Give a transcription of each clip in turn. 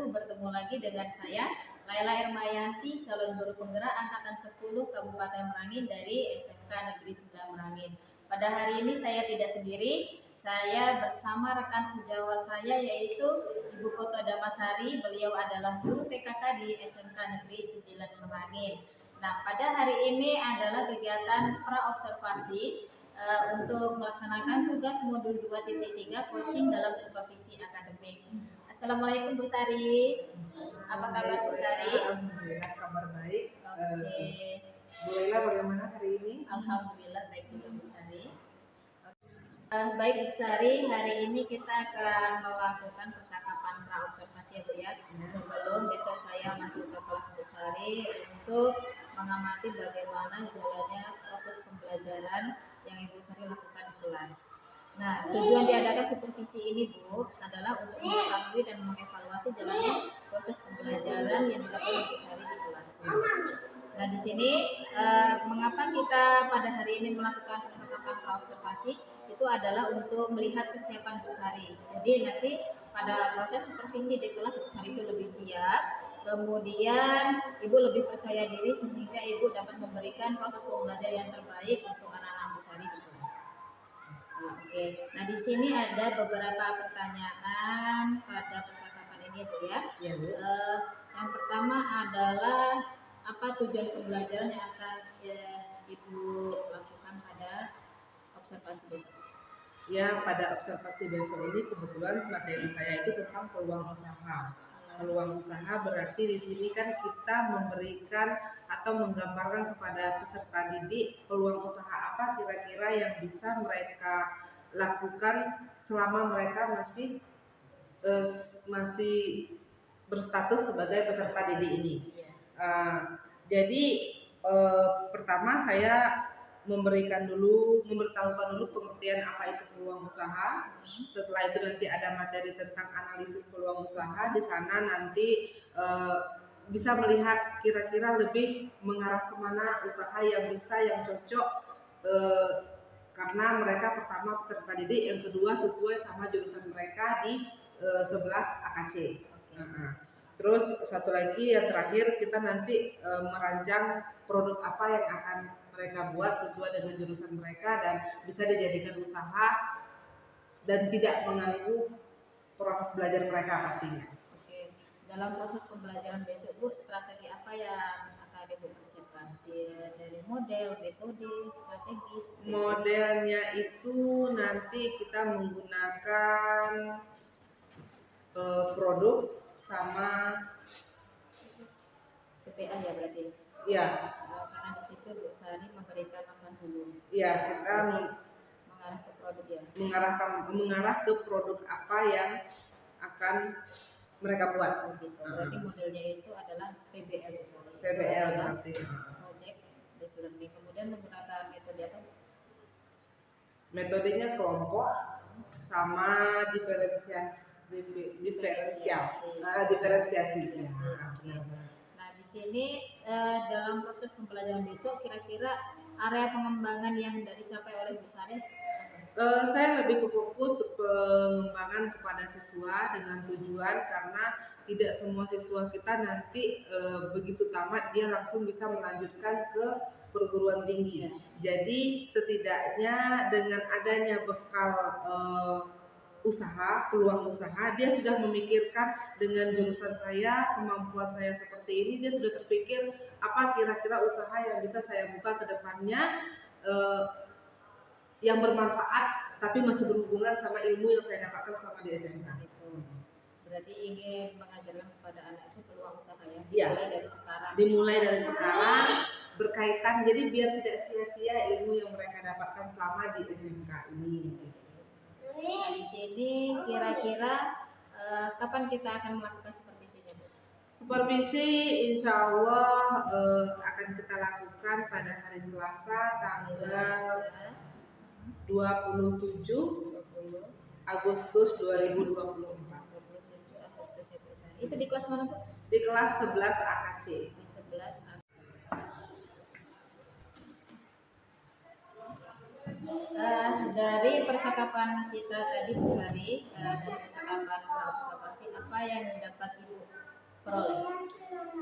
Bertemu lagi dengan saya Laila Irmayanti, calon guru penggerak angkatan 10 Kabupaten Merangin dari SMK Negeri 9 Merangin. Pada hari ini saya tidak sendiri, saya bersama rekan sejawat saya yaitu Ibu Koto Damasari. Beliau adalah guru PKK di SMK Negeri 9 Merangin. Nah, pada hari ini adalah kegiatan pra-observasi untuk melaksanakan tugas modul 2.3 coaching dalam supervisi akademik. Assalamualaikum Bu Sari. Apa kabar Bu Sari? Alhamdulillah kabar baik. Oke. Bu Laila bagaimana hari ini? Alhamdulillah baik juga Bu Sari. Baik Bu Sari, hari ini kita akan melakukan percakapan pra-observasi ya Bu ya. Sebelum besok saya masuk ke kelas Bu Sari untuk mengamati bagaimana jalannya proses pembelajaran yang Ibu Sari lakukan di kelas. Nah, tujuan diadakan supervisi ini Bu adalah untuk mengetahui dan mengevaluasi jalannya proses pembelajaran yang dilakukan Ibu Sari di kelas. Nah, di sini mengapa kita pada hari ini melakukan percakapan pra-observasi itu adalah untuk melihat kesiapan Bu Sari. Jadi nanti pada proses supervisi di kelas Bu Sari itu lebih siap. Kemudian Ibu lebih percaya diri sehingga Ibu dapat memberikan proses pembelajaran yang terbaik untuk anak-anak Bu Sari di kelas. Oke. Nah, di sini ada beberapa pertanyaan pada percakapan ini ya Bu ya. Ya, Bu. Yang pertama adalah apa tujuan pembelajaran yang akan Ibu lakukan pada observasi besok? Ya, pada observasi besok ini kebetulan materi saya itu tentang peluang usaha. Peluang usaha berarti di sini kan kita memberikan atau menggambarkan kepada peserta didik peluang usaha apa kira-kira yang bisa mereka lakukan selama mereka masih berstatus sebagai peserta didik ini. Jadi pertama saya memberitahukan dulu pengertian apa itu peluang usaha. Setelah itu nanti ada materi tentang analisis peluang usaha. Di sana nanti bisa melihat kira-kira lebih mengarah kemana usaha yang bisa, yang cocok karena mereka pertama peserta didik, yang kedua sesuai sama jurusan mereka di 11 AKC. Terus satu lagi yang terakhir kita nanti merancang produk apa yang akan mereka buat sesuai dengan jurusan mereka dan bisa dijadikan usaha dan tidak mengganggu proses belajar mereka pastinya. Oke. Dalam proses pembelajaran besok Bu, strategi apa yang akan Ibu persiapkan? Dari model, metode, strategi? Modelnya itu nanti kita menggunakan produk sama PPA ya berarti? Ya. Karena di situ Bu Sari memberikan masukan dulu. Ya, kita mengarah ke produk ya. Mengarah ke produk apa yang akan mereka buat. Gitu. Berarti modelnya itu adalah PBL Bu Sari. PBL berarti. Project based learning. Kemudian menggunakan metode apa? Metodenya kelompok sama diferensiasi. Nah, di sini dalam proses pembelajaran besok kira-kira area pengembangan yang hendak dicapai oleh Bu Sari? Saya lebih fokus pengembangan kepada siswa dengan tujuan karena tidak semua siswa kita nanti begitu tamat dia langsung bisa melanjutkan ke perguruan tinggi. Jadi setidaknya dengan adanya bekal usaha, peluang usaha, dia sudah memikirkan dengan jurusan saya, kemampuan saya seperti ini, dia sudah terpikir apa kira-kira usaha yang bisa saya buka ke depannya yang bermanfaat tapi masih berhubungan sama ilmu yang saya dapatkan selama di SMK. Berarti ingin mengajarkan kepada anak itu peluang usaha ya, dimulai dari sekarang. Dimulai dari sekarang berkaitan, jadi biar tidak sia-sia ilmu yang mereka dapatkan selama di SMK ini. Nah, di sini kira-kira kapan kita akan melakukan supervisinya Bu? Supervisi insya Allah akan kita lakukan pada hari Selasa tanggal 27 Agustus 2024. 27 Agustus ya Bu. Itu di kelas mana Bu? Di kelas 11 AKC. Di 11 AKC. Dari percakapan kita tadi Bu Sari, dari percakapan observasi apa apa yang dapat Ibu peroleh?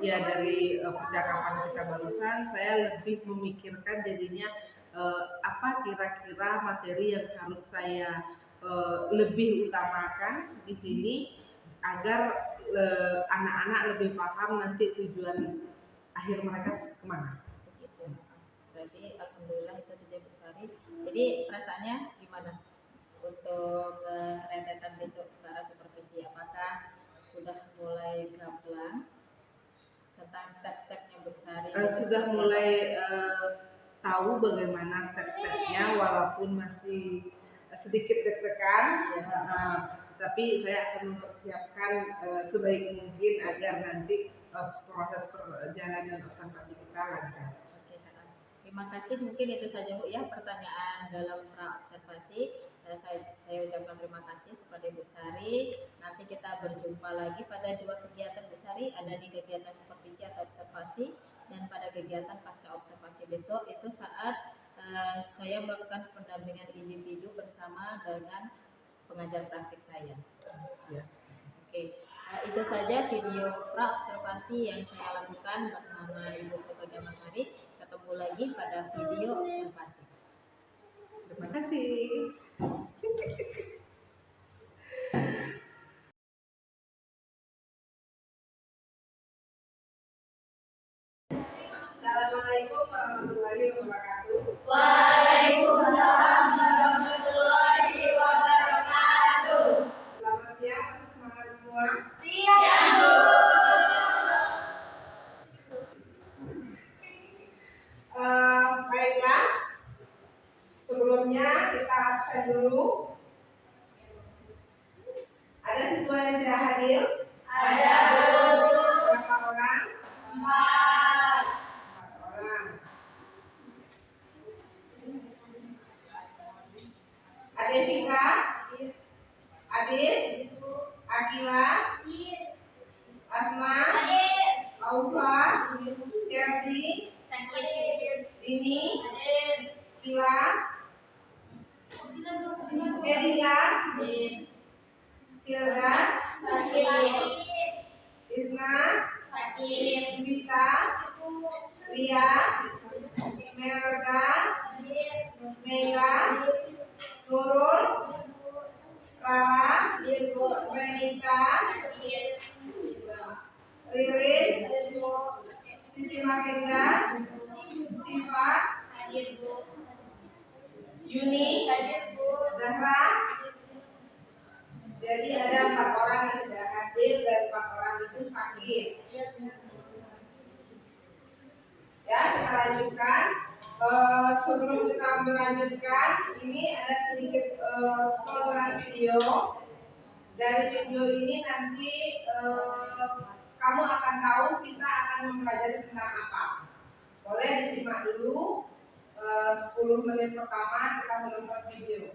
Ya, dari percakapan kita barusan, saya lebih memikirkan jadinya apa kira-kira materi yang harus saya lebih utamakan di sini agar anak-anak lebih paham nanti tujuan akhir mereka kemana. Begitu. Berarti alhamdulillah itu tujuan Bu Sari. Jadi perasaannya gimana untuk rentetan besok ke arah supervisi? Apakah sudah mulai gamblang tentang step-stepnya Bu Sari? Sudah mulai tahu bagaimana step-stepnya, walaupun masih sedikit deg-degan, tapi saya akan mempersiapkan sebaik mungkin agar nanti proses perjalanan observasi kita lancar. Oke, terima kasih. Mungkin itu saja Bu ya pertanyaan dalam pra observasi. Saya ucapkan terima kasih kepada Bu Sari. Nanti kita berjumpa lagi pada 2 kegiatan Bu Sari, ada di kegiatan supervisi atau observasi dan pada kegiatan pasca observasi besok itu saat saya melakukan pendampingan individu bersama dengan pengajar praktik saya. Ya. Oke, itu saja video pra observasi yang saya lakukan bersama Ibu Putu Damasari. Ketemu lagi pada video observasi. Terima kasih. Assalamualaikum warahmatullahi wabarakatuh. Waalaikumsalam warahmatullahi wabarakatuh. Selamat siang, semangat semua. Siang, Bu. Baiklah, sebelumnya kita absen dulu. Ada siswa yang tidak hadir? Ada, Bu. Berapa orang? 4 orang. Ade Vika, Adis, Akila, Asma, Aufa, Chelsea, Dini, Kila, Edila, Hilda, Isna, Vita, Ria, Melda, Mela, Nurul, Rara, Renita, Ririn, Siti Marinda, Siva, Yuni, Dahra. Jadi ada 4 orang yang tidak hadir dan 4 orang itu sakit. Ya, kita lanjutkan. Sebelum kita melanjutkan, ini ada sedikit tontonan video. Dari video ini nanti kamu akan tahu kita akan mempelajari tentang apa. Boleh disimak dulu 10 menit pertama kita menonton video.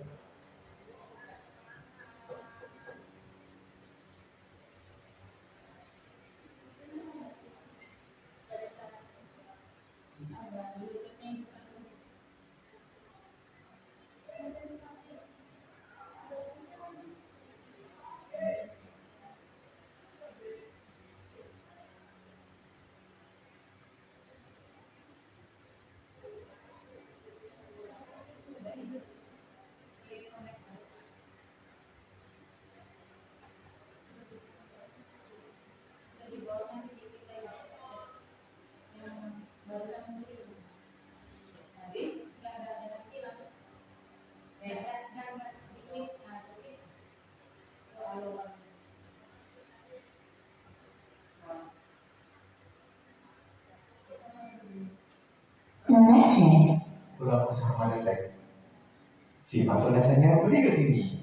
Pulang usaha selesai. Simak ulasannya berikut ini.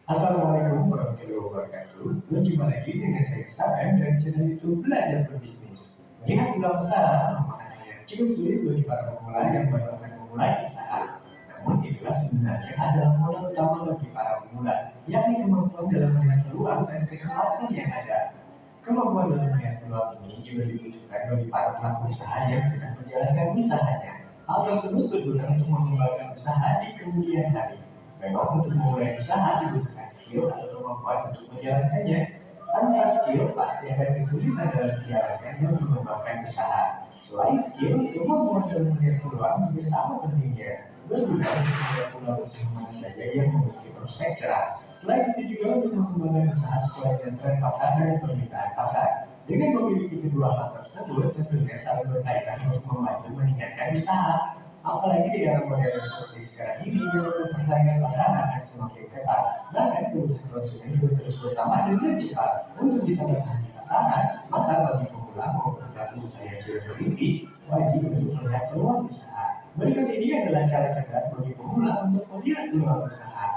Assalamualaikum warahmatullahi wabarakatuh. Berjumpa lagi dengan saya Saben dari channel YouTube Belajar Berbisnis. Melihat peluang usaha merupakan hal yang cukup sulit bagi para pemula yang baru akan memulai usaha. Namun itulah sebenarnya adalah modal utama bagi para pemula, yakni kemampuan dalam melihat peluang dan kesempatan yang ada. Kemampuan dalam melihat peluang ini juga dibutuhkan bagi para pelaku usaha yang sedang menjalankan usahanya. Hal tersebut berguna untuk mengembangkan usaha di kemudian hari. Memang untuk memulai usaha dibutuhkan skill atau kemampuan untuk menjalankannya. Tanpa skill, pasti akan kesulitan dalam menjalankan dan mengembangkan usaha. Selain skill, kemampuan dalam melihat peluang juga sama pentingnya. Berguna untuk melihat peluang usaha mana saja yang memiliki prospek cerah. Selain itu juga untuk mengembangkan usaha sesuai dengan tren pasar dan permintaan pasar. Dengan memiliki kedua hal tersebut, tentunya saling berkaitan untuk membantu meningkatkan usaha. Apalagi di era modern seperti sekarang ini, yang persaingan pasar akan semakin ketat. Bahkan kebutuhan konsumen juga terus bertambah dengan cepat. Untuk bisa bertahan di pasaran, maka bagi pemula maupun pelaku usaha yang sudah merintis, wajib untuk melihat peluang usaha. Berikut ini adalah cara cerdas bagi pemula untuk melihat peluang usaha.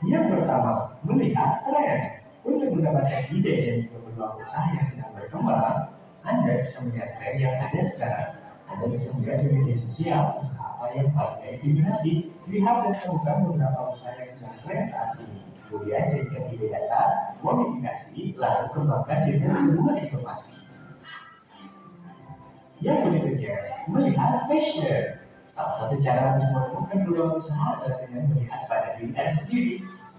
Yang pertama, melihat tren. Untuk mendapatkan ide dan juga peluang usaha yang sedang berkembang, Anda bisa melihat tren yang ada sekarang. Anda bisa melihat di media sosial usaha apa yang paling baik diminati. Lihat dan temukan beberapa usaha yang sedang tren saat ini. Kemudian jadikan ide dasar, modifikasi, lalu kembangkan dengan sebuah inovasi. Yang berikutnya, melihat passion. Salah satu cara untuk menemukan peluang usaha adalah dengan melihat pada diri Anda sendiri.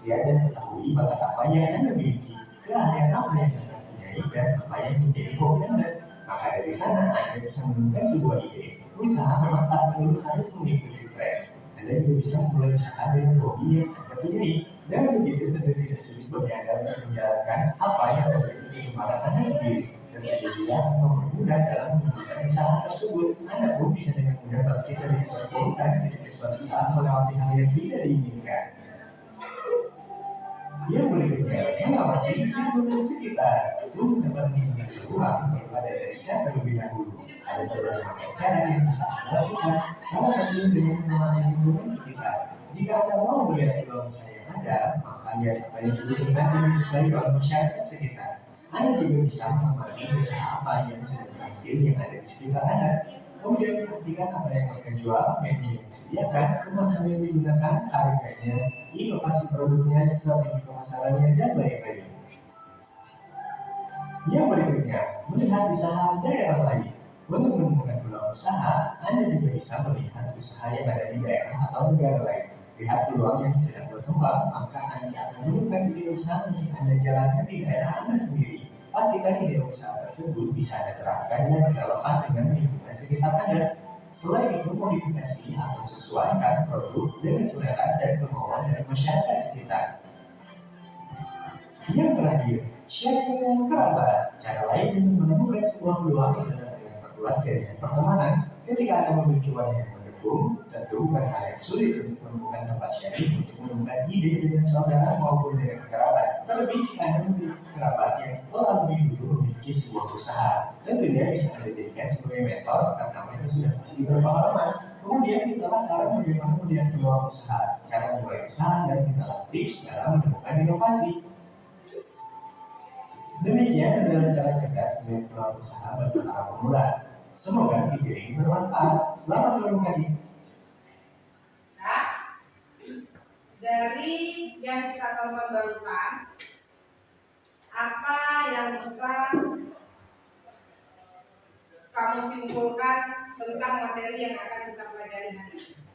Lihat dan ketahui bakat apa yang Anda miliki, keahlian apa yang Anda punyai, dan apa yang menjadi hobi Anda. Maka dari sana Anda bisa menemukan sebuah ide. Usaha memang tak perlu harus mengikuti tren. Anda juga bisa memulai usaha dengan hobi yang Anda punyai. Dan begitu tentu tidak sulit bagi Anda untuk menjalankan apa yang menjadi kegemaran Anda sendiri. Dan juga mempermudah dalam menggunakan usaha tersebut. Anda pun bisa dengan mudah bangkit dari keterpurukan ketika suatu saat melewati hal yang tidak diinginkan. Yang berikutnya, mengamati lingkungan sekitar. Untuk dapat menggunakan peluang, perlu ada riset terlebih dahulu. Ada berbagai macam cara yang bisa Anda lakukan. Salah satunya dengan mengamati lingkungan sekitar. Jika Anda mau melihat peluang usaha yang ada, maka lihat apa yang dibutuhkan dan disukai oleh masyarakat sekitar. Anda juga bisa mengamati usaha apa yang sudah berhasil yang ada di sekitar Anda. Kemudian perhatikan apa yang mereka jual, menu yang disediakan, kemasan yang digunakan, harganya, inovasi produknya, strategi pemasarannya, dan lain-lain. Yang berikutnya, melihat usaha daerah lain. Untuk menemukan peluang usaha, Anda juga bisa melihat usaha yang ada di daerah atau negara lain. Lihat peluang yang sedang berkembang, maka Anda akan menemukan ide usaha yang Anda jalankan di daerah Anda sendiri. Pastikan ide usaha tersebut bisa Anda terapkan dan relevan dengan lingkungan sekitar Anda. Selain itu, modifikasi atau sesuaikan produk dengan selera dan kemauan dari masyarakat sekitar. Yang terakhir, share dengan kerabat. Cara lain untuk menemukan sebuah peluang adalah dengan perluas jaringan pertemanan. Ketika Anda memiliki wadah yang mendukung, tentu bukan hal yang sulit untuk menemukan tempat sharing untuk menemukan ide dengan saudara maupun dengan kerabat. Terlebih jika Anda memiliki kerabat yang telah lebih dulu memiliki sebuah usaha, tentunya bisa Anda jadikan sebagai mentor karena mereka sudah pasti berpengalaman. Kemudian mintalah saran bagaimana melihat peluang usaha, cara memulai usaha, dan mintalah tips dalam menemukan inovasi. Demikian adalah cara cerdas melihat peluang usaha bagi para pemula. Semoga video ini bermanfaat. Selamat menemukan. Nah, dari yang kita tonton barusan, apa yang bisa kamu simpulkan tentang materi yang akan kita pelajari hari ini?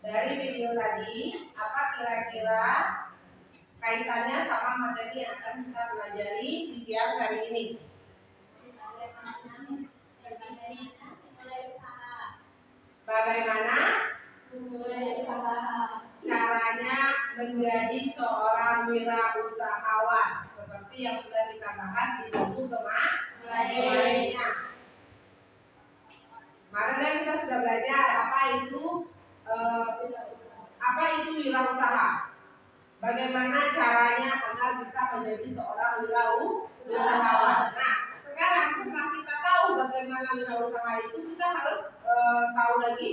Dari video tadi, apa kira-kira kaitannya sama materi yang akan kita pelajari di siang hari ini? Bagaimana caranya menjadi seorang wirausahawan, seperti yang sudah kita bahas di buku kemarinnya. Kemarin kan kita sudah belajar apa itu wirausaha. Bagaimana caranya agar bisa menjadi seorang wirausahawan. Nah, sekarang setelah kita tahu bagaimana wirausaha itu, kita harus tahu lagi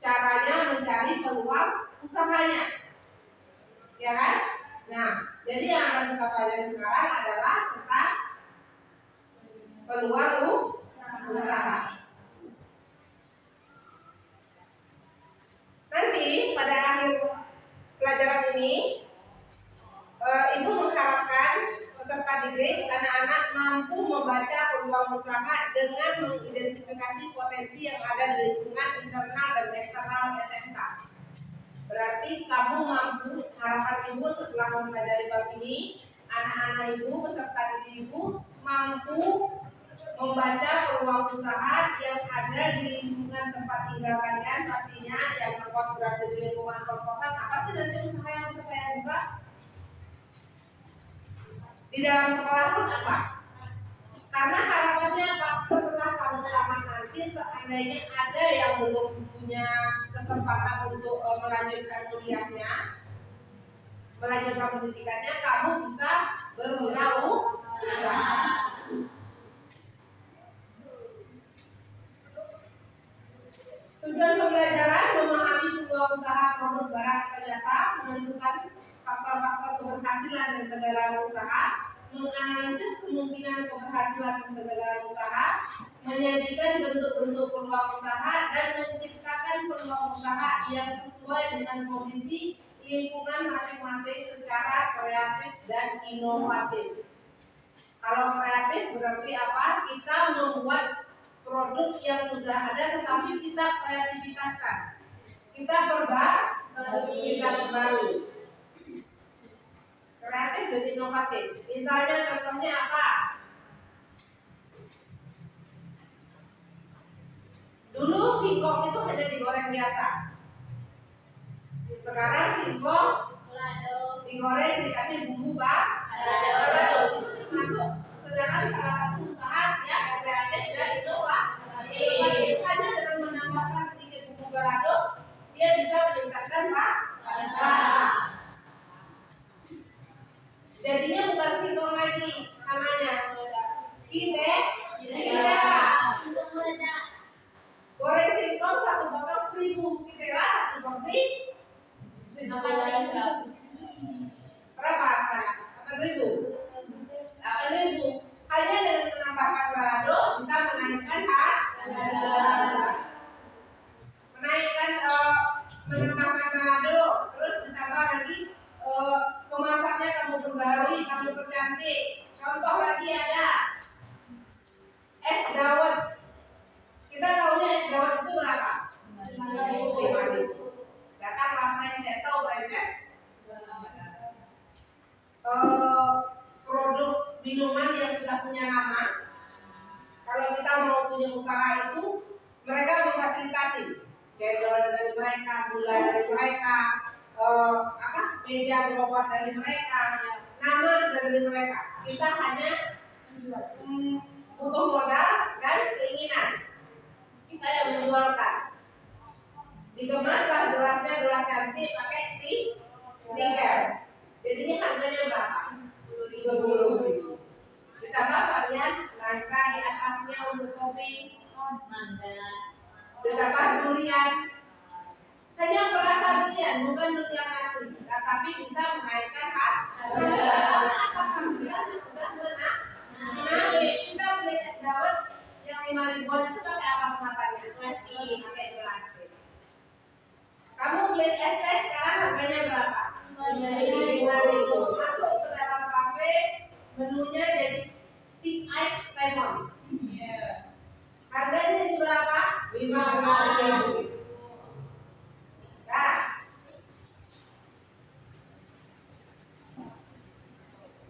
caranya mencari peluang usahanya, ya kan? Nah, jadi yang akan kita pelajari sekarang adalah tentang peluang usaha. Nanti pada akhir pelajaran ini, Ibu mengharapkan peserta didik anak-anak mampu membaca peluang usaha dengan mengidentifikasi potensi yang ada di lingkungan internal dan eksternal SMK. Berarti kamu mampu, harapan Ibu setelah mempelajari bab ini, anak-anak Ibu peserta didik Ibu mampu membaca peluang usaha yang ada di lingkungan tempat tinggal kalian. Pastinya yang ngekos berarti di lingkungan kos-kosan. Apa sih nanti usaha yang bisa saya buka? Di dalam sekolah pun apa? Karena harapannya apa? Setelah kamu tamat nanti, seandainya ada yang belum punya kesempatan untuk melanjutkan kuliahnya, melanjutkan pendidikannya, kamu bisa berwirausaha. Tujuan pembelajaran memahami peluang usaha produk barang atau jasa, menentukan faktor-faktor keberhasilan dan kegagalan usaha, menganalisis kemungkinan keberhasilan dan kegagalan usaha, menyajikan bentuk-bentuk peluang usaha, dan menciptakan peluang usaha yang sesuai dengan kondisi lingkungan masing-masing secara kreatif dan inovatif. Kalau kreatif berarti apa? Kita membuat produk yang sudah ada tetapi kita kreativitaskan, kita baru, kreatif dan inovatif. Misalnya contohnya apa? Dulu singkong itu hanya digoreng biasa, sekarang singkong digoreng dikasih bumbu balado. Itu termasuk ke dalam salah satu usaha yang kreatif dan inovatif. Hanya dengan menambahkan sedikit bumbu balado, dia bisa meningkatkan rasa. Jadinya bukan singkong lagi, namanya kitera. Goreng singkong 1 potong 1.000, kitera 1 porsi berapa sekarang? 8.000. Hanya dengan menambahkan balado bisa menaikkan harga. Menambahkan balado, terus ditambah lagi kemasannya kamu perbarui, kamu percantik. Contoh lagi ada es dawet. Kita tahunya es dawet itu berapa? 5.000. Datanglah franchise, tahu franchise? Produk minuman yang sudah punya nama. Kalau kita mau punya usaha itu, mereka memfasilitasi cendol dari mereka, gula dari mereka, meja berubah dari mereka, nama sudah dari mereka. Kita hanya butuh modal dan keinginan. Kita yang menjualkan. Dikemaslah gelasnya gelas cantik pakai stiker. Jadinya harganya berapa? 30.000. Ditambah varian nangka di atasnya untuk topping, ditambah durian. Hanya perasa durian, bukan durian asli, tetapi bisa menaikkan harga. Apakah durian sudah menaik? Kita beli es dawet yang 5.000-an itu pakai apa kemasannya? Plastik. Pakai plastik. Kamu beli es teh sekarang harganya berapa? 5.000. Masuk ke dalam kafe, menunya jadi thick ice lemon. Harganya jadi berapa? 15.000. Nah,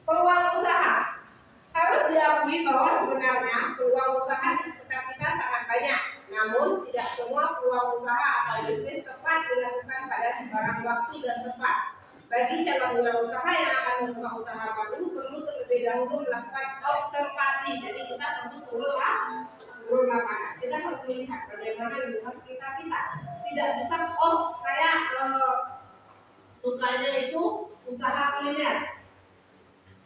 peluang usaha harus diakui bahwa sebenarnya peluang usaha di sekitar kita sangat banyak. Namun tidak semua peluang usaha atau bisnis tepat dilakukan pada sembarang waktu dan tempat. Bagi calon wirausaha yang akan membuka usaha baru, perlu terlebih dahulu melakukan observasi. Jadi kita tentu turun lapangan. Kita harus melihat bagaimana lingkungan sekitar kita. Tidak bisa, saya sukanya itu usaha kuliner.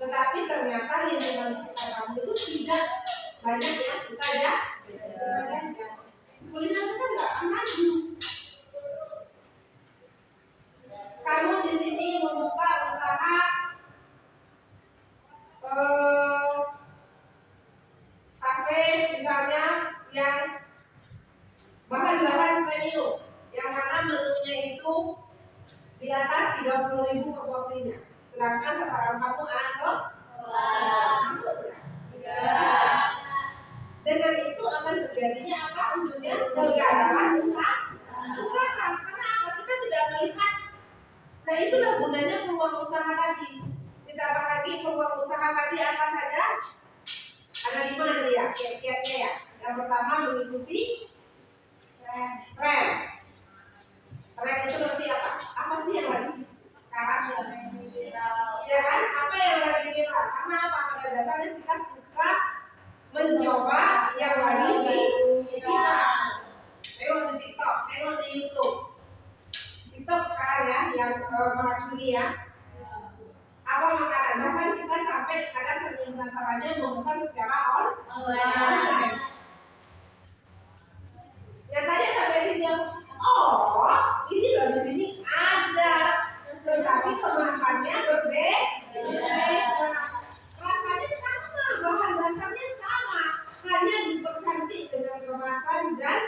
Tetapi ternyata lingkungan sekitar kamu itu tidak banyak yang suka ya. Kuliner kita tidak akan maju. Kamu di sini membuka usaha kafe di atas 30.000 per porsinya. Sedangkan setoran kamu masuk enggak. Dengan itu akan terjadinya apa ujungnya? Kegagalan usaha. Karena apa? Kita tidak melihat. Nah itulah gunanya peluang usaha tadi. Ditambah lagi peluang usaha tadi apa saja? Ada 5 tadi ya, kiat-kiatnya ya. Yang pertama mengikuti tren. Tren itu berarti apa? Apa sih yang lagi sekarang? Ya kan? Apa yang lagi viral? Karena apa? Pada dasarnya kita suka mencoba yang lagi viral. Tengok di TikTok, tengok di YouTube. TikTok sekarang ya, yang meracuni ya. Apa makanan? Bahkan kita sampai kadang saking penasarannya memesan secara online. Nyatanya sampai sini, oh ini loh di sini ada, tetapi kemasannya berbeda. Rasanya sama, bahan dasarnya sama, hanya dipercantik dengan kemasan dan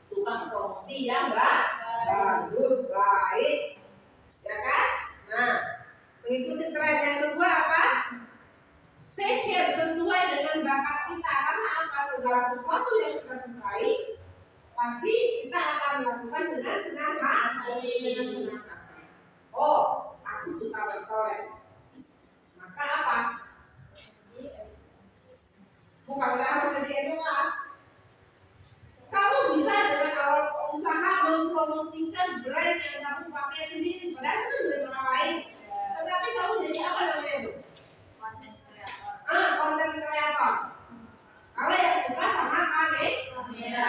tukang promosi yang bagus, baik, ya kan? Nah, mengikuti tren yang kedua apa? Fashion sesuai dengan bakat kita. Karena apa? Segala sesuatu yang kita sukai pasti kita akan melakukan dengan senang hati. Oh, aku suka bersolek. Maka apa? Bukanlah harus jadi doa. Kamu bisa dengan awal usaha mempromosikan brand yang kamu pakai sendiri, padahal itu brand orang lain. Tetapi kamu jadi apa namanya itu? Konten kreator. Kalau yang suka sama kamera.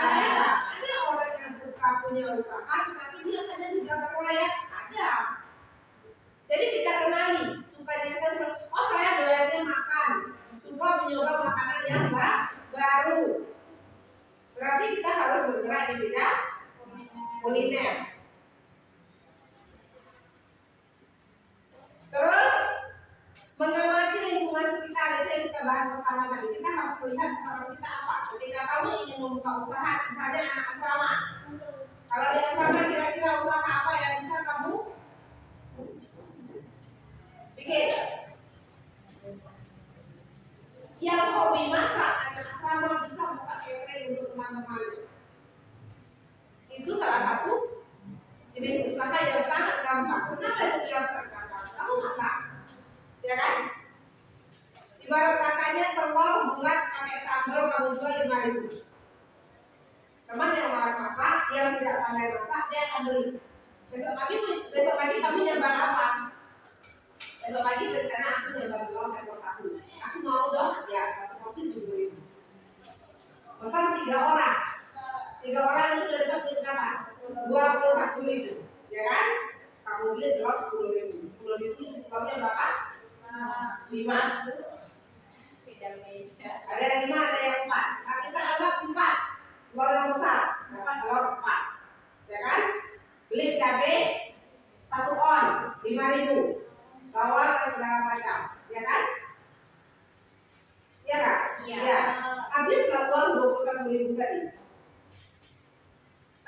Ada orang yang suka punya usaha, tetapi dia hanya di belakang layar. Ada. Jadi kita kenali, sukanya kita suka. Oh saya doyannya makan, suka mencoba makanan yang baru. Berarti kita harus bergerak di bidang kuliner. Terus mengamati lingkungan sekitar, itu yang kita bahas pertama tadi. Kita harus melihat sasaran kita apa. Ketika kamu ingin membuka usaha, misalnya anak asrama. Kalau di asrama kira-kira usaha apa yang bisa kamu bikin? Yang hobi masak, anak asrama bisa buka catering untuk teman-temannya. Itu salah satu jenis usaha yang sangat gampang. Kenapa itu yang sangat gampang? Kamu masak, ya kan? Ibarat katanya telur bulat pakai sambal kamu jual 5.000. Teman yang malas masak, yang tidak pandai masak, dia akan beli. Besok pagi kamu nyoba apa? Besok pagi rencana aku nyoba telur ekor tahu. Aku mau dong, ya satu porsi 7.000. Pesan 3 orang. 3 orang itu udah dapat berapa? 21.000, ya kan? Kamu beli telur 10.000. 10.000 isi telurnya berapa? 5. Ada yang 5, ada yang 4. Nah, kita anggap 4. Telur yang besar, dapat telur 4, ya kan? Beli cabai 1 on, 5.000. Bawang dan segala macam, ya kan? Ya kan? Ya. Habis uang 21.000 tadi.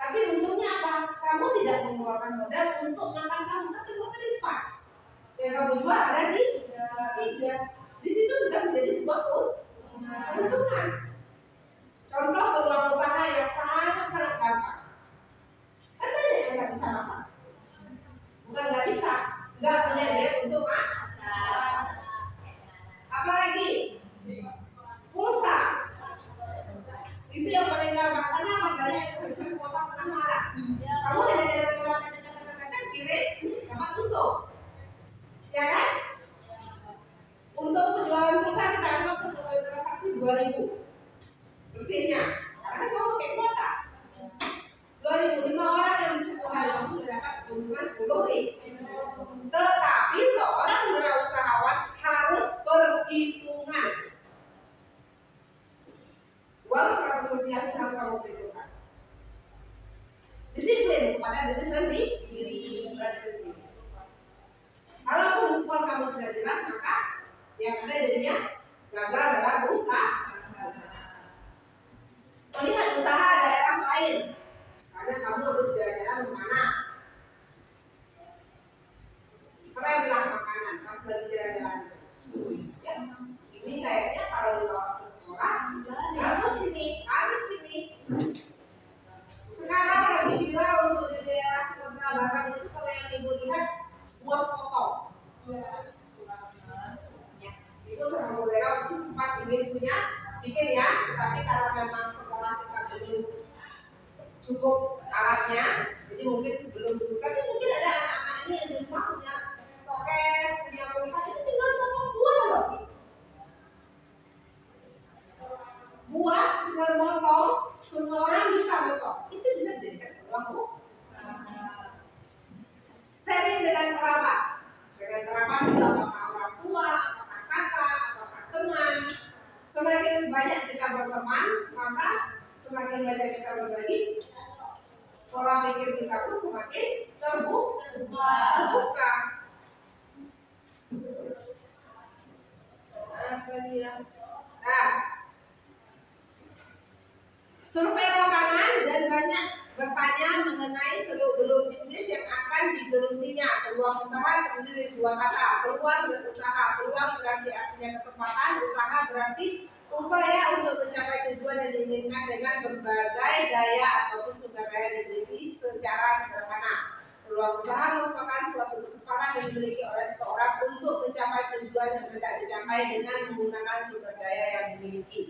Tapi untungnya apa? Kamu tidak mengeluarkan modal untuk makan kamu, tapi modal lipat. Yang kamu jual ada di 3. Di situ sudah menjadi sebuah keuntungan. Contoh peluang usaha yang sangat gampang. Kan banyak yang nggak bisa masak. Bukan nggak bisa, nggak punya niat untuk masak. Apalagi pulsa. Itu yang paling gampang. Karena apa? Banyak yang kehabisan kuota tengah malam. Kamu hanya dengan kata kirim, dapat untung, ya kan? Untuk penjualan pulsa kita anggap satu kali transaksi 2.000 bersihnya. Karena kamu pakai kuota 2.000, 5 orang yang bisa hari kamu sudah dapat keuntungan 10.000. Tetapi seorang wirausahawan harus perhitungan. Uang 100 rupiah itu harus kamu perhitungkan. Disiplin kepada diri sendiri. Kalau pengumpulan kamu tidak jelas, maka yang ada jadinya gagal dalam usaha. Melihat usaha daerah lain, karena kamu harus jalan-jalan kemana? dengan kerabat. Dengan kerabat itu apakah orang tua, apakah kakak, apakah teman. Semakin banyak kita berteman, maka semakin banyak kita berbagi, pola pikir kita pun semakin terbuka. Apa dia? Nah, survei lapangan dan banyak bertanya mengenai seluk-beluk bisnis yang akan digelutinya. Peluang usaha terdiri dari dua kata, peluang dan usaha. Peluang berarti artinya kesempatan, usaha berarti upaya untuk mencapai tujuan yang diinginkan dengan berbagai daya ataupun sumber daya yang dimiliki secara sederhana. Peluang usaha merupakan suatu kesempatan yang dimiliki oleh seseorang untuk mencapai tujuan yang hendak dicapai dengan menggunakan sumber daya yang dimiliki.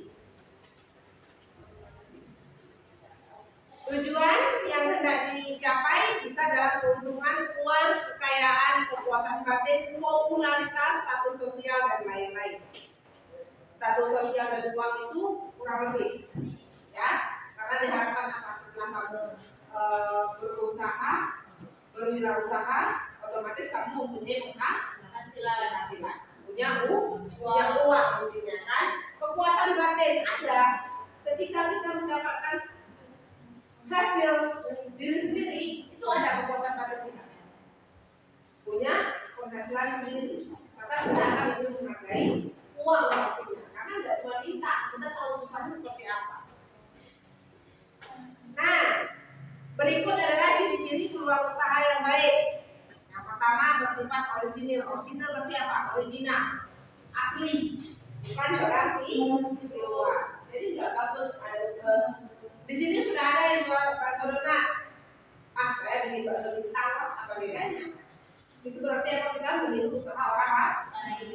Tujuan yang hendak dicapai bisa dalam keuntungan, uang, kekayaan, kepuasan batin, popularitas, status sosial, dan lain-lain. Status sosial dan uang itu kurang lebih, ya, karena diharapkan apa setelah kamu berusaha, berwirausaha, otomatis kamu mempunyai penghasilan, punya uang, intinya kan. Kepuasan batin ada ketika kita mendapatkan hasil diri sendiri, itu ada kepuasan batin kita, punya penghasilan sendiri, maka kita akan lebih menghargai uang pastinya, karena tidak cuma minta, kita tahu usahanya seperti apa. Nah, berikut adalah ciri-ciri peluang usaha yang baik. Yang pertama, bersifat orisinil. Orisinil berarti apa? Original, asli, bukan berarti luar. Jadi nggak bagus ada di sini sudah ada yang jual bakso donat. Saya bikin bakso di tangkap, apa bedanya? Itu berarti apa? Kita meniru usaha orang lain.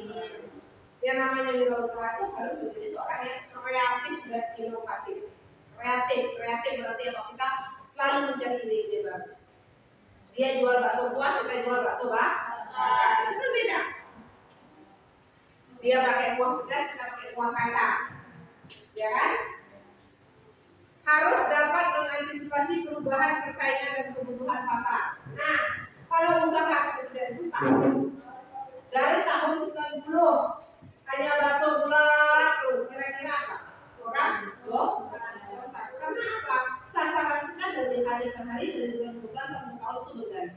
Yang namanya wirausaha itu harus menjadi seorang yang kreatif dan inovatif. Kreatif berarti apa? Kita selalu mencari ide-ide baru. Dia jual bakso buah, kita jual bakso bakar. Itu kan beda. Dia pakai uang pedas, kita pakai uang kaca, ya kan? Harus dapat mengantisipasi perubahan persaingan dan kebutuhan pasar. Nah, kalau usaha kita tidak buka dari tahun 90 hanya bakso bulat terus, kira-kira apa? Kurang dosa. Karena apa? Sasaran kita dari hari ke hari, dari bulan ke bulan, tahun ke tahun itu berganti.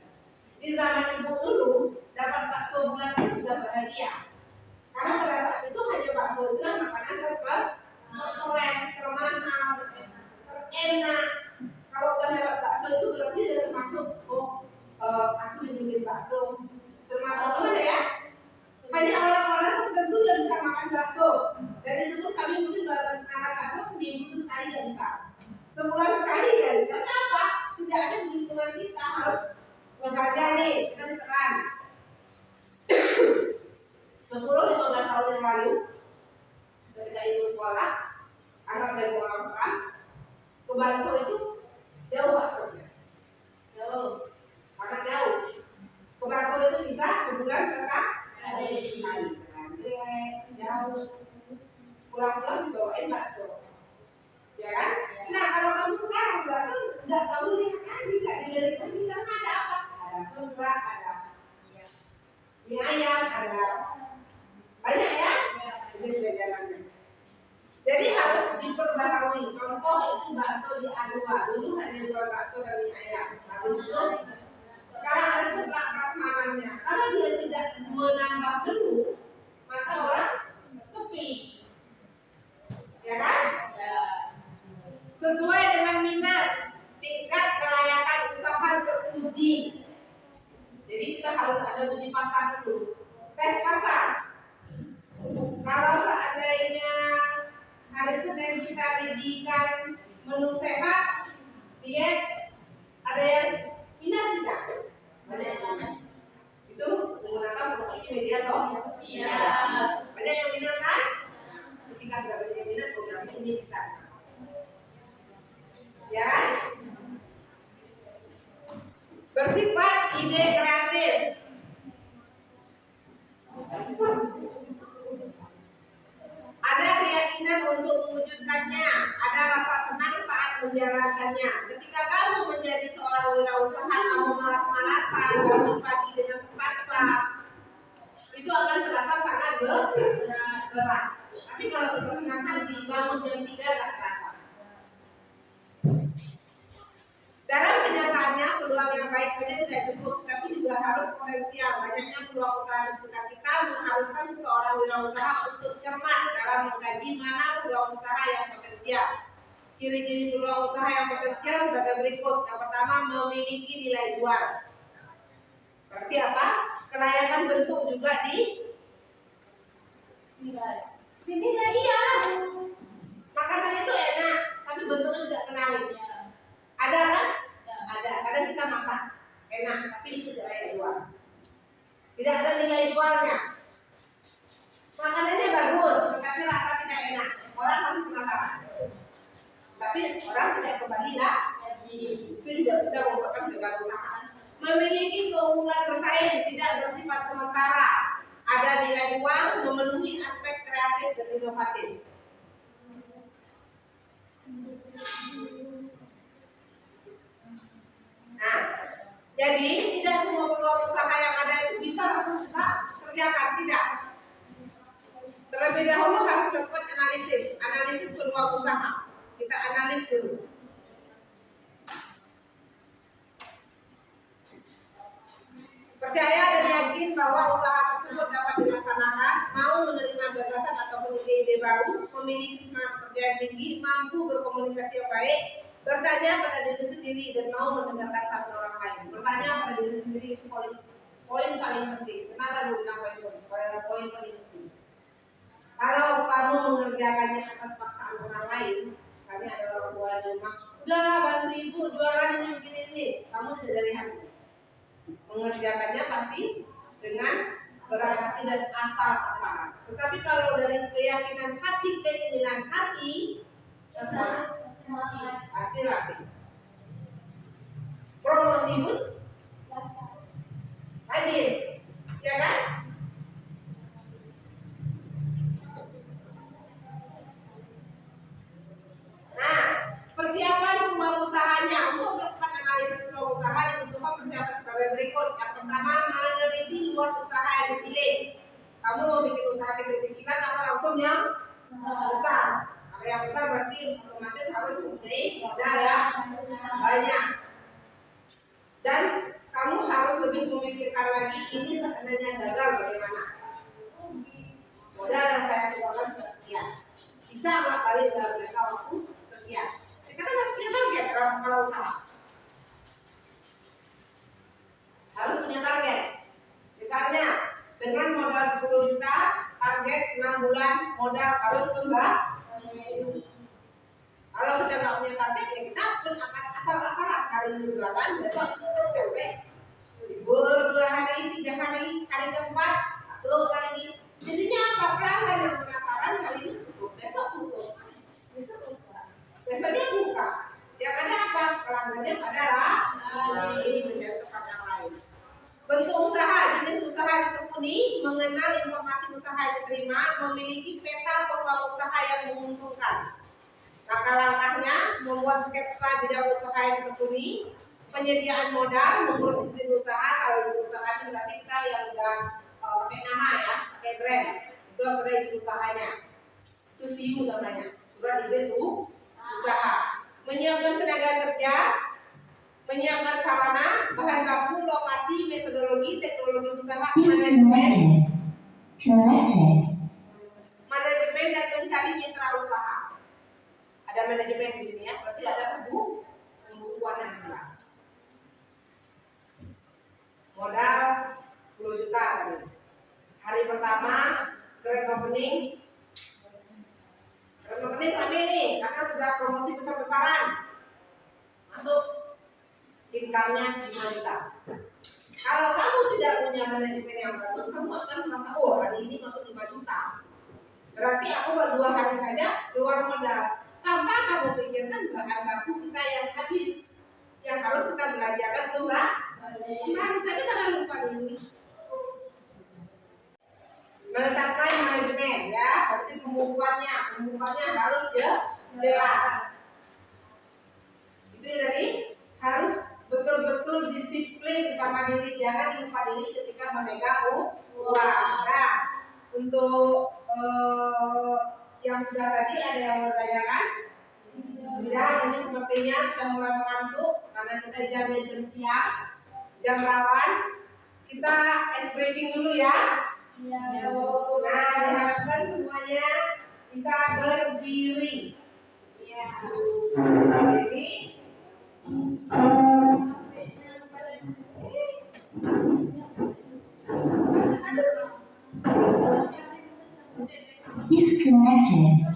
Di zaman ibu dulu dapat bakso bulat itu sudah bahagia, karena pada saat itu hanya bakso itu makanan terkeren, termahal, terenak. Kalau udah lewat bakso itu berarti dia termasuk aku dibikin bakso, termasuk gimana ya? Banyak orang-orang tertentu yang bisa makan bakso, dan itu pun kami mungkin makan bakso seminggu itu sekali nggak bisa, sebulan sekali kan? Karena apa? Tidak ada di lingkungan kita. Harus misalnya nih kita terang 10-15 tahun yang lalu ketika ibu sekolah, anak dari orang terang ke Bantu itu jauh aksesnya, sangat jauh. Ke Bantu itu bisa sebulan sekali, jauh. Pulang-pulang dibawain bakso, ya kan? Nah, kalau kamu sekarang bakso nggak kamu lihat lagi, nggak dilihat lagi, karena ada apa? Ada seblak, ada mie ayam, ada banyak ya. Ini sudah jalannya. Jadi harus diperbaharui. Contoh itu bakso di A2. Dulu hanya jual bakso dan mie ayam. Habis itu sekarang ada seblak prasmanannya. Kalau dia tidak menambah menu, maka orang sepi, ya kan? Sesuai dengan minat, tingkat kelayakan usaha teruji. Jadi kita harus ada uji pasar dulu, tes pasar. Kalau seandainya hari Senin kita didikan menu sehat, diet, ada yang minat tidak? Banyak yang minat. Itu menggunakan promosi media sosial. Banyak yang minat kan? Ketika sudah banyak yang minat, program ini bisa. Ya, bersifat ide kreatif. Ada keyakinan untuk mewujudkannya, ada rasa senang saat menjalankannya. Ketika kamu menjadi seorang wirausaha, kamu malas-malasan, bangun pagi dengan potensial. Banyaknya peluang usaha di sekitar kita mengharuskan seseorang wirausaha untuk cermat dalam mengkaji mana peluang usaha yang potensial. Ciri-ciri peluang usaha yang potensial sebagai berikut. Yang pertama, memiliki nilai jual. Berarti apa? Kelayakan bentuk juga dinilai, iya. Makanan itu enak, tapi bentuknya tidak menarik. Ada kan? Ada. Kadang kita masak enak, tapi itu tidak layak jual. Tidak ada nilai jualnya. Makanannya bagus, tetapi rasa tidak enak. Orang pasti penasaran. Tapi orang tidak kembali lah. Itu juga bisa merupakan gagal usaha. Memiliki keunggulan bersaing, tidak bersifat sementara. Ada nilai jual, memenuhi aspek kreatif dan inovatif. Nah, jadi tidak semua peluang usaha yang ada itu bisa langsung kita kerjakan, tidak. Terlebih dahulu harus lakukan analisis peluang usaha. Kita analis dulu. Percaya dan yakin bahwa usaha tersebut dapat dilaksanakan, mau menerima gagasan ataupun ide-ide baru, memiliki semangat kerja yang tinggi, mampu berkomunikasi yang baik, bertanya pada diri sendiri dan mau mendengarkan saran orang lain. Bertanya pada diri sendiri itu poin paling penting. Kenapa Bu? Poin paling penting. Kalau kamu mengerjakannya atas paksaan orang lain, misalnya ada orang tua di rumah, udahlah bantu ibu jualan ini begini, kamu tidak dari hati. Mengerjakannya pasti dengan berat hati dan asal-asalan. Tetapi kalau dari keyakinan hati, keinginan hati, pasti rapi. Promosi pun rajin, ya kan? Nah, persiapan peluang usahanya. Untuk melakukan analisis peluang usaha dibutuhkan persiapan sebagai berikut. Yang pertama, meneliti luas usaha yang dipilih. Kamu mau bikin usaha kecil-kecilan apa langsung yang besar? Kalau yang besar berarti otomatis harus mempunyai modal yang banyak. Dan kamu harus lebih memikirkan lagi ini sebenarnya gagal bagaimana. Modal yang saya keluarkan sekian. Bisa nggak balik dalam jangka waktu sekian? Kita kan harus punya target kalau usaha. Harus punya target. Misalnya dengan modal 10 juta, target 6 bulan modal harus kembali. Kalau kita nggak punya target, ya kita pun akan asal-asalan. Hari ini jualan, besok capek. Libur 2 hari, 3 hari, hari keempat masuk lagi. Jadinya apa? Pelanggan yang penasaran hari ini tutup, besok tutup, besoknya buka. Yang ada apa? Pelanggannya adalah lari mencari tempat yang lain. Bentuk usaha, jenis usaha yang ditekuni, mengenal informasi usaha yang diterima, memiliki peta peluang usaha yang menguntungkan. Langkah-langkahnya, membuat sketsa bidang usaha yang ditekuni, penyediaan modal, mengurus izin usaha. Kalau izin usaha itu berarti kita yang udah pakai nama ya, pakai brand, itu harus ada izin usahanya. Itu SIU namanya, surat izin usaha. Menyiapkan tenaga kerja, menyiapkan sarana, bahan baku, lokasi, metodologi, teknologi usaha, manajemen dan mencari mitra usaha. Ada manajemen di sini ya, berarti ada pembukuan yang jelas. Modal 10 juta tadi. Hari pertama grand opening. Grand opening kami nih, karena sudah promosi besar-besaran. Masuk income-nya 5 juta. Kalau kamu tidak punya manajemen yang bagus, kamu akan merasa, oh hari ini masuk 5 juta. Berarti aku baru 2 hari saja keluar modal. Tanpa kamu pikirkan bahan baku kita yang habis, yang harus kita belanjakan kembali. Tadi karena lupa ini. Menetapkan manajemen ya, berarti pembukuannya harus jelas. Itu dari harus betul-betul disiplin sama diri, jangan lupa diri ketika memegang uang. Nah, untuk yang sudah tadi ada yang mau ditanyakan? Tidak, ini sepertinya sudah mulai mengantuk karena kita jam siang, jam rawan. kita ice breaking dulu ya. Iya. Nah, diharapkan semuanya bisa berdiri. Ya. Berdiri. Disconnected.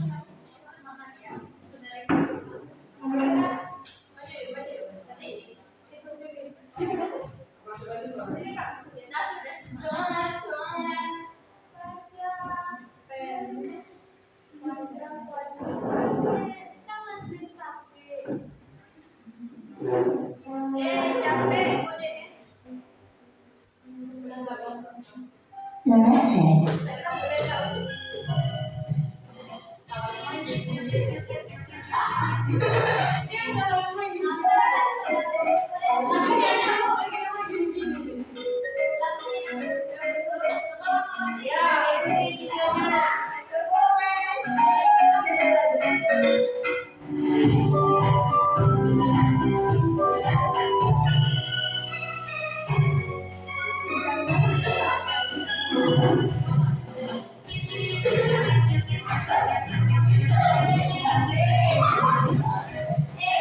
Connected.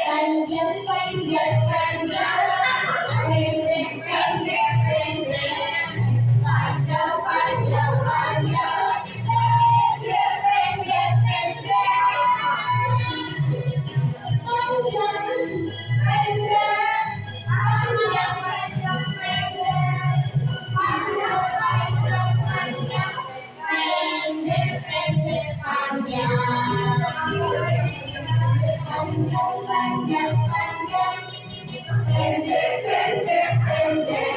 Panjang, panjang, panjang, pendek, pendek, pendek, panjang, panjang, panjang, pendek, pendek, pendek, panjang, pendek, panjang, panjang, pendek, panjang, panjang, panjang, pendek, pendek, panjang. Panjang, panjang, panjang, pendek, pendek, pendek,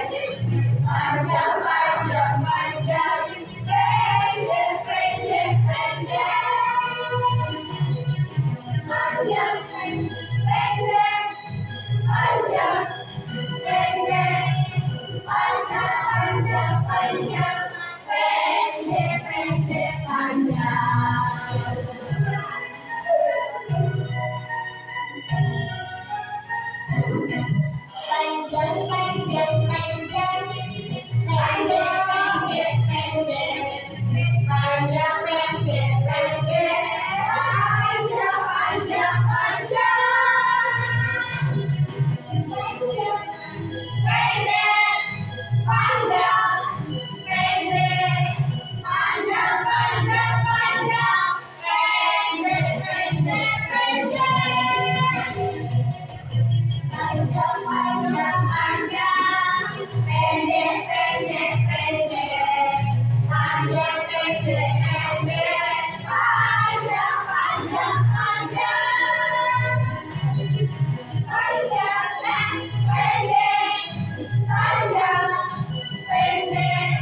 panjang, panjang, panjang, pendek, pendek, pendek, panjang, pendek, panjang, pendek, panjang, panjang, panjang, pendek, pendek, panjang. Panjang, panjang, panjang, pendek, pendek, pendek, panjang, pendek, pendek, panjang, panjang, panjang, panjang, pendek, panjang, pendek, panjang, panjang, panjang, pendek, pendek, pendek. Panjang, panjang, panjang, pendek, pendek, pendek, panjang, pendek, pendek, panjang, panjang, panjang, panjang, pendek, panjang, pendek,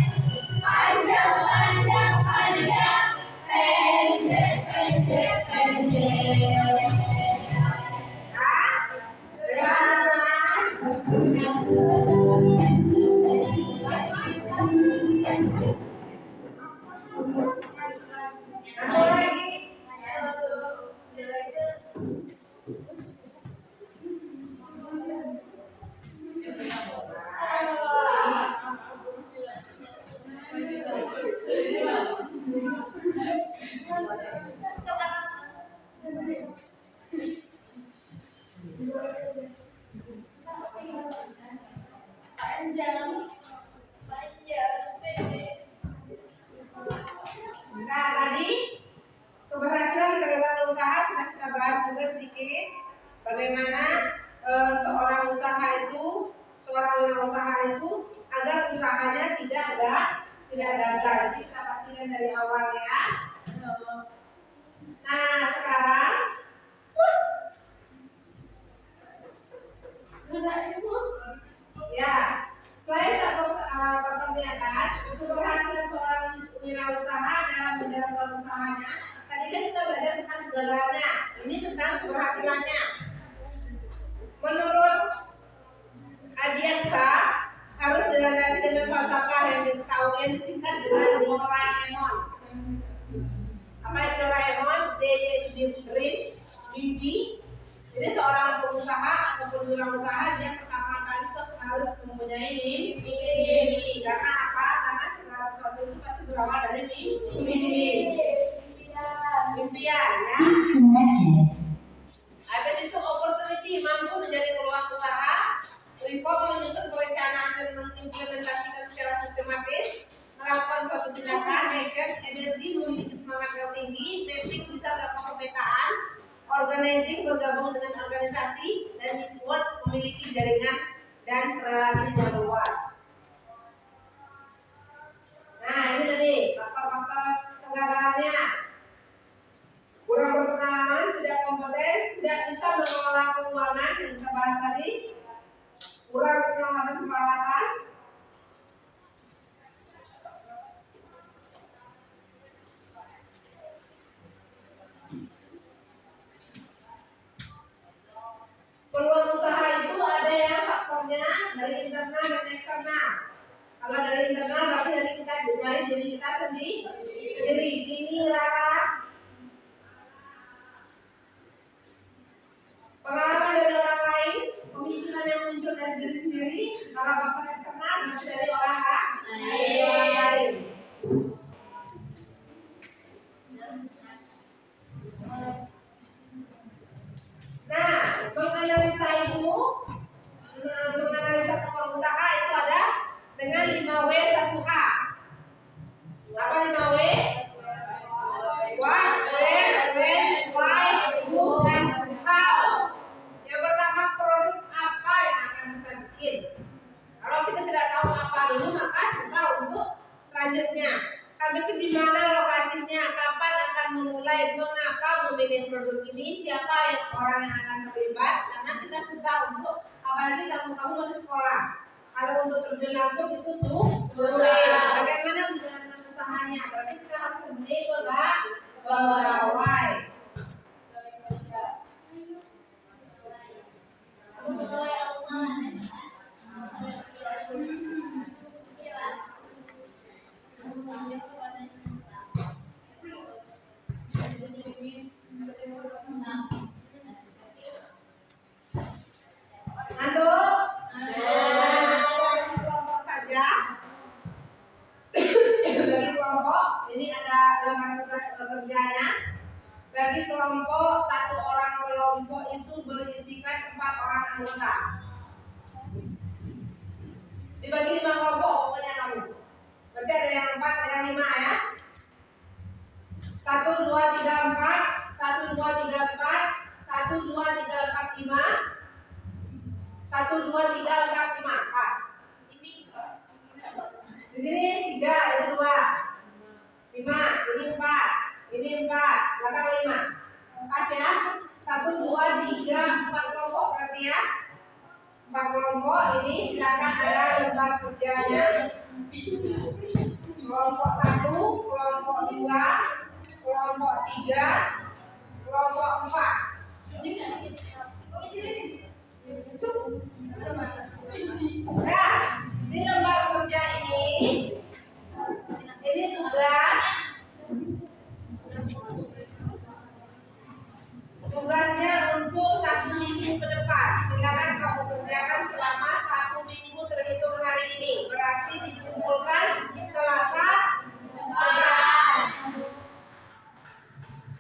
panjang, panjang, panjang, pendek, pendek, pendek. Nah, tadi keberhasilan kegagalan usaha sudah kita bahas juga sedikit. Bagaimana seorang wirausaha itu agar usahanya tidak gagal. Jadi kita pastikan dari awal ya. Nah, sekarang ya, selain faktor di atas, keberhasilan seorang wirausaha dalam menjalankan usahanya. Tadi kan kita belajar tentang kegagalannya. Ini tentang keberhasilannya. Menurut Adiaksa, harus dilandasi dengan falsafah yang diketahui yang disingkat dengan Doraemon. Apa itu Doraemon? D Dream, Bibi. Jadi seorang pengusaha ataupun wirausaha dia pertama kali itu harus mempunyai mempunyai mimpi. Karena apa? Karena segala sesuatu itu pasti berawal dari mimpi. Impian ya. Habis itu opportunity, mampu menjadi peluang usaha. Reform menyusun perencanaan dan mengimplementasikan secara sistematis. Melakukan suatu tindakan, action, energi, memiliki semangat yang tinggi. Mapping, bisa melakukan pemetaan. Organizing, bergabung dengan organisasi. Dan network, memiliki jaringan dan relasi yang luas. Nah ini tadi faktor-faktor kegagalannya: kurang berpengalaman, tidak kompeten, tidak bisa mengelola keuangan yang kita bahas tadi, kurang pengawasan peralatan, peluang usaha itu ada yang faktornya dari internal dan eksternal. Kalau dari internal berarti dari diri kita sendiri. Ini Rara. Pengalaman dari orang lain, pemikiran yang muncul dari diri sendiri. Kalau faktor eksternal berarti dari orang lain. Nah, menganalisa peluang usaha itu ada dengan 5W 1H. Apa 5W? What, where, when, why, who, dan how. Yang pertama, produk apa yang akan kita bikin. Kalau kita tidak tahu apa dulu, maka susah untuk selanjutnya. Habis itu di mana lokasinya, kapan akan memulai, mengapa memilih produk ini, siapa orang yang akan terlibat. Karena kita susah untuk, apalagi kamu masih sekolah. Kalau untuk terjun langsung itu sulit. Bagaimana menjalankan usahanya? Berarti kita harus memilih pegawai. Kelompok saja. Bagi kelompok, ini ada gambar tugas pekerjaannya. Bagi kelompok, satu orang kelompok itu berisikan 4 orang anggota. Dibagi 5 kelompok pokoknya kamu. Berarti ada yang 4, ada yang 5 ya. 1, 2, 3, 4. 1, 2, 3, 4. 1, 2, 3, 4, 5. 1, 2, 3, 4, 5. Pas. Di sini 3, itu 2. 5, ini 4. Ini 4, belakang 5. Pas ya. 1, 2, 3, 4 kelompok berarti ya. 4 kelompok ini silakan ada lembar kerjanya. Kelompok 1, kelompok 2, kelompok 3, kelompok 4. Nah, di lembar kerja ini tugasnya untuk 1 minggu ke depan. Silakan kamu kerjakan selama 1 minggu terhitung hari ini. Berarti dikumpulkan Selasa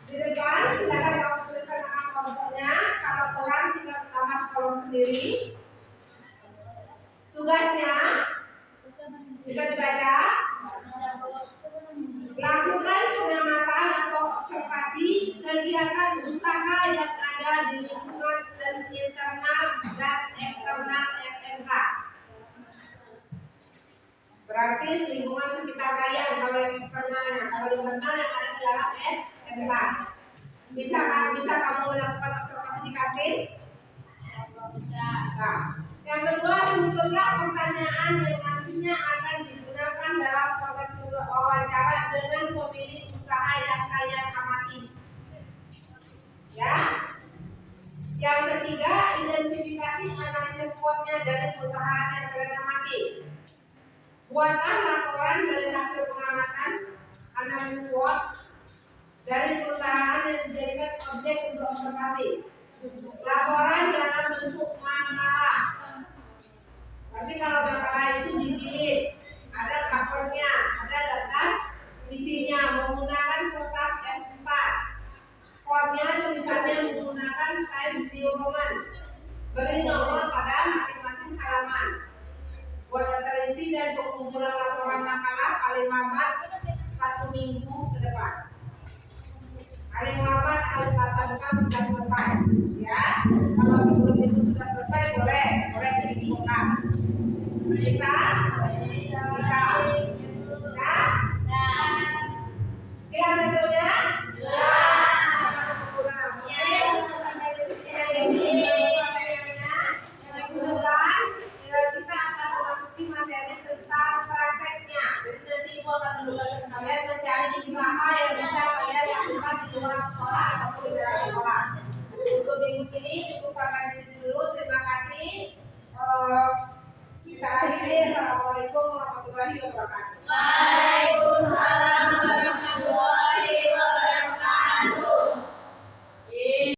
di depan. Silakan kamu tuliskan nama kelompoknya. Kalau kurang tinggal tambah kolom sendiri. Tugasnya bisa dibaca. Lakukan pengamatan atau observasi kegiatan usaha yang ada di lingkungan internal dan eksternal SMK. Berarti lingkungan sekitar kalian kalau yang eksternalnya, kalau internal yang ada di dalam SMK. Bisa kamu melakukan observasi di kantin? Bisa. Yang kedua, susunlah pertanyaan yang nantinya akan digunakan dalam proses wawancara dengan pemilik usaha yang kalian amati. Ya. Yang ketiga, identifikasi analisis SWOT-nya dari perusahaan yang kalian amati. Buatlah laporan dari hasil pengamatan analisis SWOT dari perusahaan yang dijadikan objek untuk observasi. Laporan dalam bentuk makalah. Tapi kalau makalah itu dijilid, ada covernya, ada daftar isinya menggunakan kertas F4. Fontnya tulisannya menggunakan Times New Roman. Beri nomor pada masing-masing halaman. Buat daftar isi dan pengumpulan laporan makalah paling lambat 1 minggu ke depan. Paling lambat hari Selasa depan sudah selesai. Ya, kalau sebelum itu